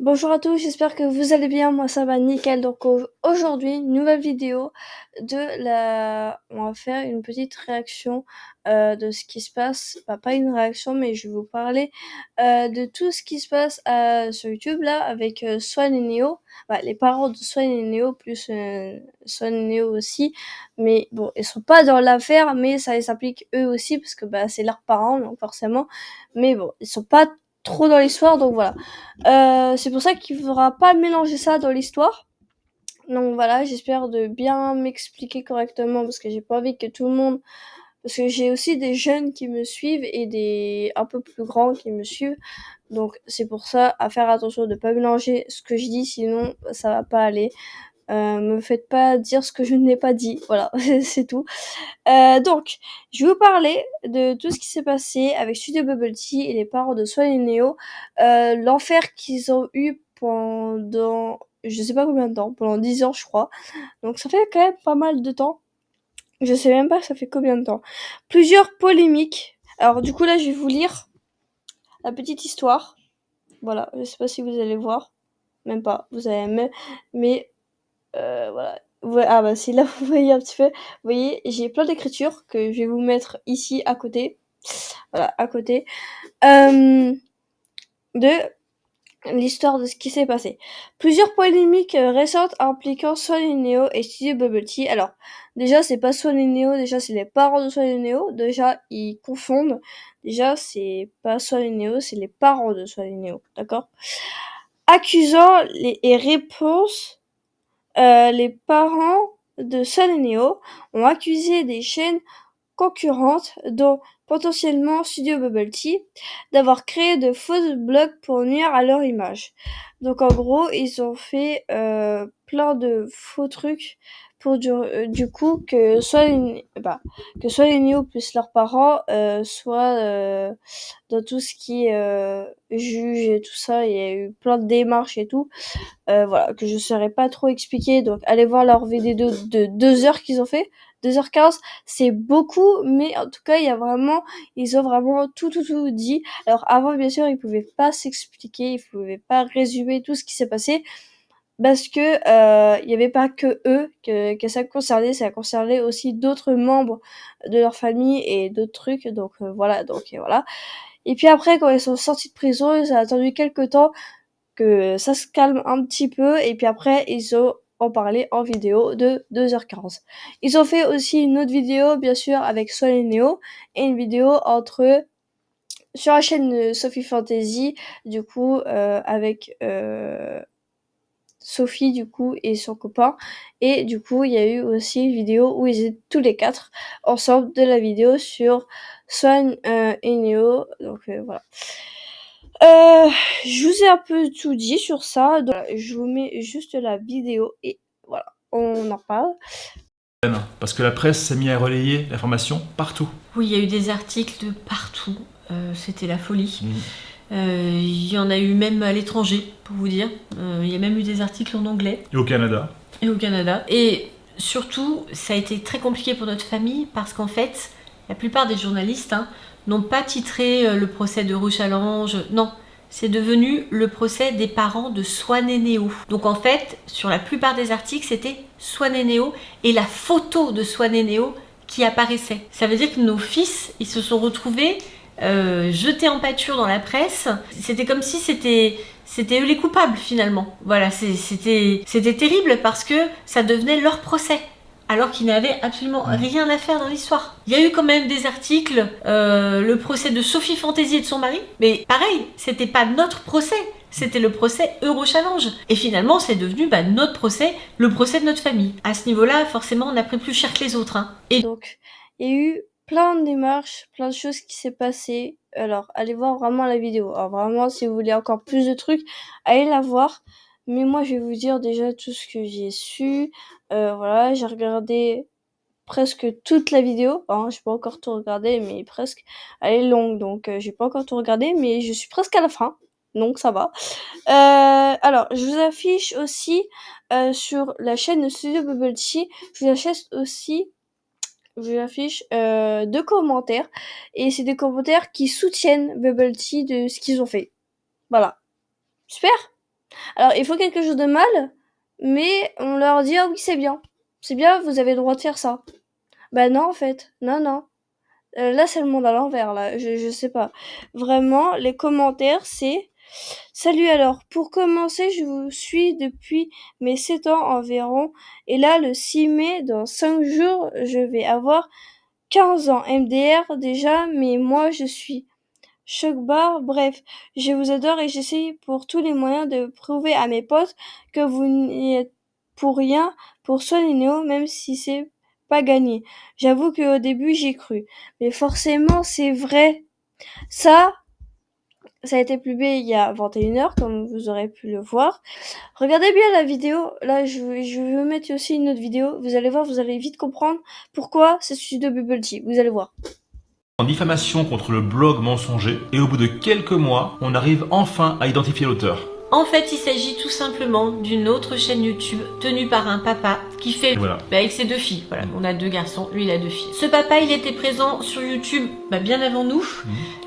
Bonjour à tous, j'espère que vous allez bien, moi ça va nickel. Donc aujourd'hui, nouvelle vidéo on va faire une petite réaction de ce qui se passe, pas une réaction mais je vais vous parler de tout ce qui se passe sur YouTube là avec Swan et Neo, les parents de Swan et Neo plus Swan et Neo aussi, mais bon ils sont pas dans l'affaire mais ça les implique eux aussi parce que c'est leurs parents donc forcément, mais bon ils sont pas trop dans l'histoire donc voilà. C'est pour ça qu'il faudra pas mélanger ça dans l'histoire. Donc voilà, j'espère de bien m'expliquer correctement parce que j'ai pas envie que tout le monde, parce que j'ai aussi des jeunes qui me suivent et des un peu plus grands qui me suivent. Donc c'est pour ça à faire attention de pas mélanger ce que je dis, sinon ça va pas aller. Me faites pas dire ce que je n'ai pas dit. Voilà, c'est tout. Donc, je vais vous parler de tout ce qui s'est passé avec Studio Bubble Tea et les parents de Swan et Neo. L'enfer qu'ils ont eu pendant, je sais pas combien de temps, pendant 10 ans, je crois. Donc, ça fait quand même pas mal de temps. Je sais même pas ça fait combien de temps. Plusieurs polémiques. Alors, du coup, là, je vais vous lire la petite histoire. Voilà, je sais pas si vous allez voir. Même pas, vous allez même, mais voilà. Ouais, si là vous voyez un petit peu, vous voyez, j'ai plein d'écritures que je vais vous mettre ici à côté. Voilà, à côté. De l'histoire de ce qui s'est passé. Plusieurs polémiques récentes impliquant Swan et Neo et Studio Bubble Tea. Alors, déjà, c'est pas Swan et Neo, déjà, c'est les parents de Swan et Neo. Déjà, ils confondent. Déjà, c'est pas Swan et Neo, c'est les parents de Swan et Neo. D'accord? Accusant et réponses. Les parents de Sun et Neo ont accusé des chaînes concurrentes, dont potentiellement Studio Bubble Tea, d'avoir créé de fausses blogs pour nuire à leur image. Donc en gros, ils ont fait plein de faux trucs pour du coup que soit les Neo plus leurs parents soient dans tout ce qui est juge et tout ça. Il y a eu plein de démarches et tout. Voilà, que je saurais pas trop expliquer. Donc, allez voir leur vidéo de 2 heures qu'ils ont fait. 2h15, c'est beaucoup, mais en tout cas, ils ont vraiment tout dit. Alors, avant, bien sûr, ils pouvaient pas s'expliquer, ils pouvaient pas résumer tout ce qui s'est passé. Parce que, il y avait pas que eux que ça concernait aussi d'autres membres de leur famille et d'autres trucs. Donc, voilà, voilà. Et puis après, quand ils sont sortis de prison, ça a attendu quelques temps que ça se calme un petit peu et puis après ils ont en parlé en vidéo de 2h15. Ils ont fait aussi une autre vidéo bien sûr avec Sol et Neo et une vidéo entre eux sur la chaîne Sophie Fantasy du coup avec Sophie du coup et son copain, et du coup il y a eu aussi une vidéo où ils étaient tous les quatre ensemble, de la vidéo sur Swan et Neo. Donc voilà. Je vous ai un peu tout dit sur ça, donc voilà, je vous mets juste la vidéo et voilà, on en parle. Parce que la presse s'est mise à relayer l'information partout. Oui, il y a eu des articles de partout, c'était la folie. Il y en a eu même à l'étranger, pour vous dire. Il y a même eu des articles en anglais. Et au Canada. Et surtout, ça a été très compliqué pour notre famille parce qu'en fait, la plupart des journalistes n'ont pas titré le procès de Rouge à l'Ange. Non, c'est devenu le procès des parents de Swan et Neo. Donc en fait, sur la plupart des articles, c'était Swan et Neo et la photo de Swan et Neo qui apparaissait. Ça veut dire que nos fils, ils se sont retrouvés jetés en pâture dans la presse. C'était comme si c'était eux les coupables finalement. Voilà, c'était terrible parce que ça devenait leur procès. Alors qu'ils n'avaient absolument rien à faire dans l'histoire. Il y a eu quand même des articles, le procès de Sophie Fantasy et de son mari, mais pareil, c'était pas notre procès, c'était le procès Eurochallenge. Et finalement, c'est devenu notre procès, le procès de notre famille. À ce niveau-là, forcément, on a pris plus cher que les autres. Et donc, il y a eu plein de démarches, plein de choses qui s'est passé. Alors, allez voir vraiment la vidéo. Alors vraiment, si vous voulez encore plus de trucs, allez la voir. Mais moi, je vais vous dire déjà tout ce que j'ai su. Voilà, j'ai regardé presque toute la vidéo. J'ai pas encore tout regardé, mais presque. Elle est longue, donc j'ai pas encore tout regardé, mais je suis presque à la fin. Donc ça va. Alors, je vous affiche aussi sur la chaîne de Studio Bubble Tea, je vous affiche 2 commentaires, et c'est des commentaires qui soutiennent Bubble Tea de ce qu'ils ont fait. Voilà. Super. Alors, ils font quelque chose de mal, mais on leur dit: «Ah oui, c'est bien, vous avez le droit de faire ça». Bah non, en fait, non. Là, c'est le monde à l'envers, là, je sais pas. Vraiment, les commentaires, c'est: «Salut alors, pour commencer, je vous suis depuis mes 7 ans environ et là, le 6 mai, dans 5 jours, je vais avoir 15 ans. MDR déjà, mais moi, je suis choc barre. Bref, je vous adore et j'essaye pour tous les moyens de prouver à mes potes que vous n'y êtes pour rien pour Swan et Néo, même si c'est pas gagné. J'avoue qu'au début, j'y cru. Mais forcément, c'est vrai. Ça, ça a été publié il y a 21 heures, comme vous aurez pu le voir. Regardez bien la vidéo. Là, je vais vous mettre aussi une autre vidéo. Vous allez voir, vous allez vite comprendre pourquoi c'est Studio Bubble Tea. Vous allez voir. En diffamation contre le blog mensonger et au bout de quelques mois, on arrive enfin à identifier l'auteur. En fait, il s'agit tout simplement d'une autre chaîne YouTube tenue par un papa qui fait Voilà. avec ses 2 filles. Voilà, on a 2 garçons, lui il a 2 filles. Ce papa, il était présent sur YouTube bien avant nous.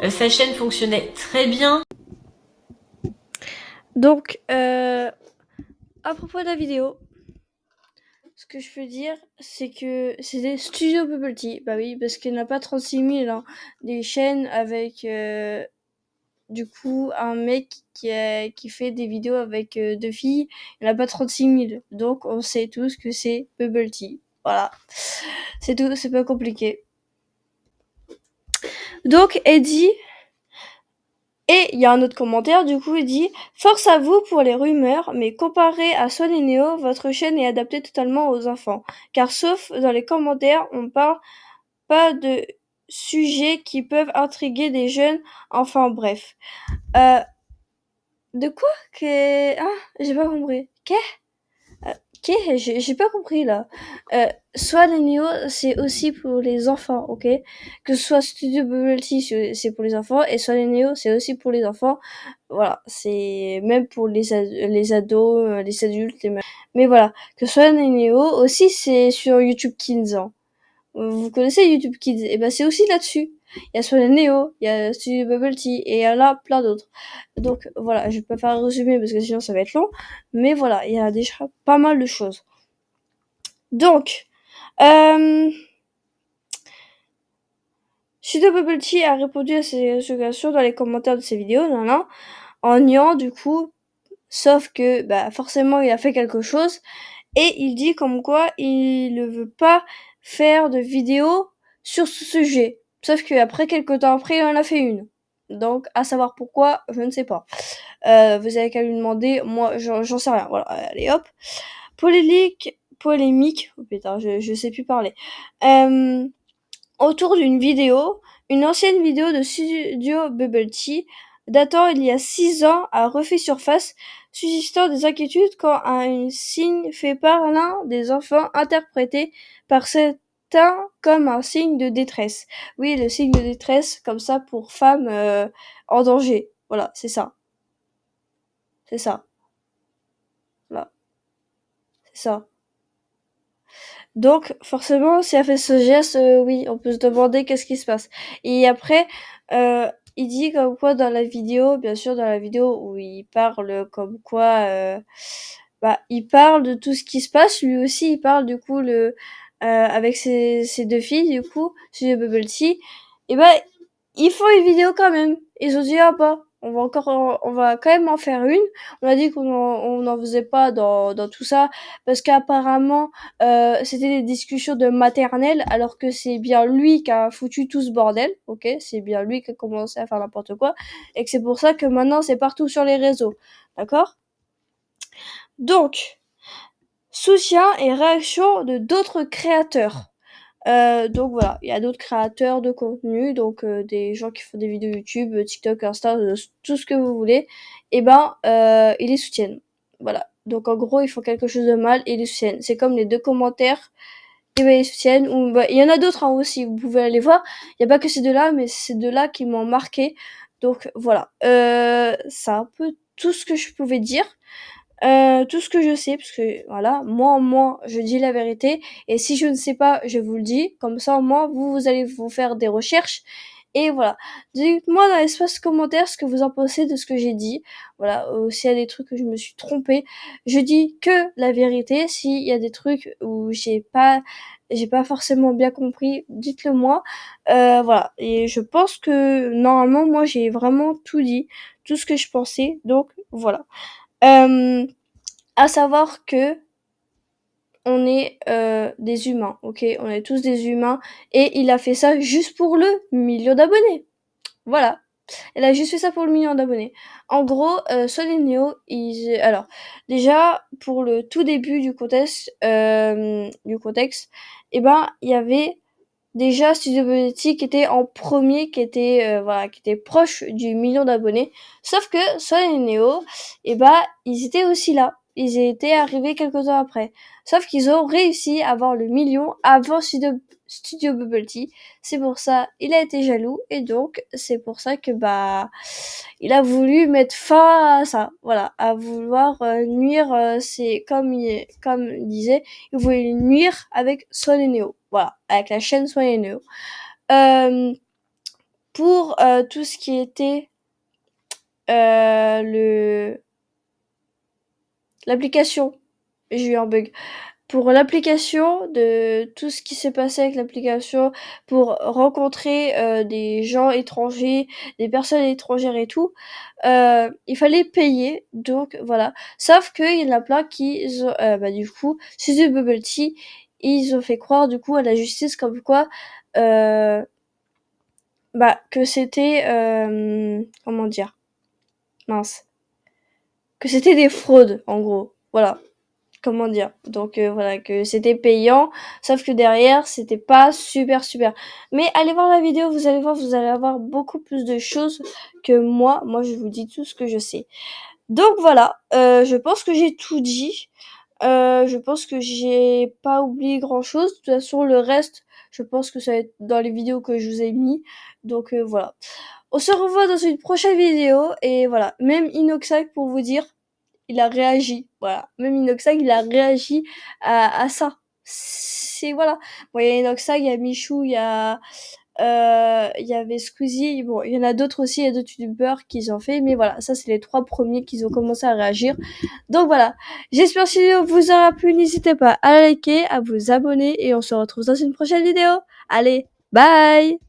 Sa chaîne fonctionnait très bien. Donc, à propos de la vidéo, ce que je peux dire, c'est que c'est des studios Bubble Tea. Bah oui, parce qu'il n'y en a pas 36 000, hein. Des chaînes avec, du coup, un mec qui fait des vidéos avec 2 filles. Il n'y en a pas 36 000. Donc, on sait tous que c'est Bubble Tea. Voilà. C'est tout, c'est pas compliqué. Donc, Eddie... Et il y a un autre commentaire, du coup, il dit « Force à vous pour les rumeurs, mais comparé à Swan et Neo, votre chaîne est adaptée totalement aux enfants. Car sauf dans les commentaires, on parle pas de sujets qui peuvent intriguer des jeunes. Enfin bref. De quoi que... Ah, j'ai pas compris. Ok, j'ai pas compris là. Swan et Neo, c'est aussi pour les enfants, ok? Que ce soit Studio Bubble Tea, c'est pour les enfants, et Swan et Neo, c'est aussi pour les enfants. Voilà, c'est même pour les ados, les adultes, mais voilà, que Swan et Neo aussi, c'est sur YouTube Kids, hein. Vous connaissez YouTube Kids? Et ben c'est aussi là-dessus. Il y a Swan et Neo, il y a Studio Bubble Tea, et il y en a plein d'autres. Donc voilà, je peux pas faire un résumé parce que sinon ça va être long, mais voilà, il y a déjà pas mal de choses. Donc, Studio Bubble Tea a répondu à ces suggestions dans les commentaires de ses vidéos, en niant du coup, sauf que forcément il a fait quelque chose, et il dit comme quoi il ne veut pas faire de vidéo sur ce sujet. Sauf qu'après, quelques temps après, il en a fait une. Donc, à savoir pourquoi, je ne sais pas. Vous avez qu'à lui demander, moi j'en sais rien. Voilà, allez hop. Polémique, oh putain, je sais plus parler. Autour d'une vidéo, une ancienne vidéo de Studio Bubble Tea, datant il y a 6 ans, a refait surface, suscitant des inquiétudes quand un signe fait par l'un des enfants interprété par certains comme un signe de détresse. Oui, le signe de détresse, comme ça, pour femmes en danger. Voilà, c'est ça. C'est ça. Voilà. C'est ça. Donc, forcément, si elle fait ce geste, oui, on peut se demander qu'est-ce qui se passe. Et après, il dit comme quoi dans la vidéo, bien sûr, dans la vidéo où il parle comme quoi, il parle de tout ce qui se passe. Lui aussi, il parle du coup avec ses 2 filles, du coup, sur Bubble Tea. Et ils font une vidéo quand même. Ils ont dit ah on va quand même en faire une. On a dit on n'en faisait pas dans tout ça parce qu'apparemment c'était des discussions de maternelle alors que c'est bien lui qui a foutu tout ce bordel, ok? C'est bien lui qui a commencé à faire n'importe quoi et que c'est pour ça que maintenant c'est partout sur les réseaux, d'accord? Donc, soutien et réaction de d'autres créateurs. Donc voilà, il y a d'autres créateurs de contenu, donc des gens qui font des vidéos YouTube, TikTok, Insta, tout ce que vous voulez, et ils les soutiennent. Voilà. Donc en gros, ils font quelque chose de mal et ils les soutiennent. C'est comme les 2 commentaires, ils les soutiennent. Ou il y en a d'autres aussi, vous pouvez aller voir. Il y a pas que ces 2-là, mais c'est ces 2-là qui m'ont marqué. Donc voilà. C'est un peu tout ce que je pouvais dire. Tout ce que je sais, parce que voilà, moi, je dis la vérité, et si je ne sais pas, je vous le dis, comme ça, au moins, vous allez vous faire des recherches, Et voilà. Dites-moi dans l'espace commentaire ce que vous en pensez de ce que j'ai dit. Voilà, s'il y a des trucs que je me suis trompée, je dis que la vérité. S'il y a des trucs où j'ai pas forcément bien compris, dites-le moi. Voilà. Et je pense que normalement, moi, j'ai vraiment tout dit, tout ce que je pensais. Donc voilà. À savoir que on est des humains, ok? On est tous des humains et il a fait ça juste pour le million d'abonnés. Voilà. Elle a juste fait ça pour le million d'abonnés. En gros, Sol et Neo, alors déjà pour le tout début du contexte, eh ben il y avait déjà Studio Bubble.tea qui était en premier, qui était voilà, qui était proche du million d'abonnés. Sauf que Sol et Neo, eh ben ils étaient aussi là. Ils étaient arrivés quelques temps après. Sauf qu'ils ont réussi à avoir le million avant Studio Bubble Tea. C'est pour ça, il a été jaloux et donc c'est pour ça que bah il a voulu mettre fin à ça. Voilà, à vouloir nuire. C'est comme il disait, il voulait nuire avec Swan et Neo. Voilà, avec la chaîne Swan et Neo. Pour tout ce qui était l'application, j'ai eu un bug. Pour l'application, de tout ce qui s'est passé avec l'application, pour rencontrer des gens étrangers, des personnes étrangères et tout, il fallait payer, donc voilà. Sauf qu'il y en a plein qui, bah du coup, Suzy Bubble Tea, ils ont fait croire du coup à la justice comme quoi, bah que c'était, comment dire, mince, que c'était des fraudes en gros, voilà. Comment dire, donc voilà, que c'était payant, sauf que derrière c'était pas super. Mais allez voir la vidéo, vous allez voir, vous allez avoir beaucoup plus de choses que moi je vous dis tout ce que je sais. Donc voilà, je pense que j'ai tout dit. Je pense que j'ai pas oublié grand chose. De toute façon le reste, je pense que ça va être dans les vidéos que je vous ai mis. Donc voilà. On se revoit dans une prochaine vidéo et voilà, même Inoxac pour vous dire, il a réagi, voilà. Même Inoxag, il a réagi à ça. C'est voilà. Bon, il y a Inoxag, il y a Michou, il y avait Squeezie. Bon, il y en a d'autres aussi, il y a d'autres youtubeurs qui ont fait, mais voilà, ça c'est les 3 premiers qui ont commencé à réagir. Donc voilà. J'espère que cette vidéo vous aura plu. N'hésitez pas à la liker, à vous abonner et on se retrouve dans une prochaine vidéo. Allez, bye!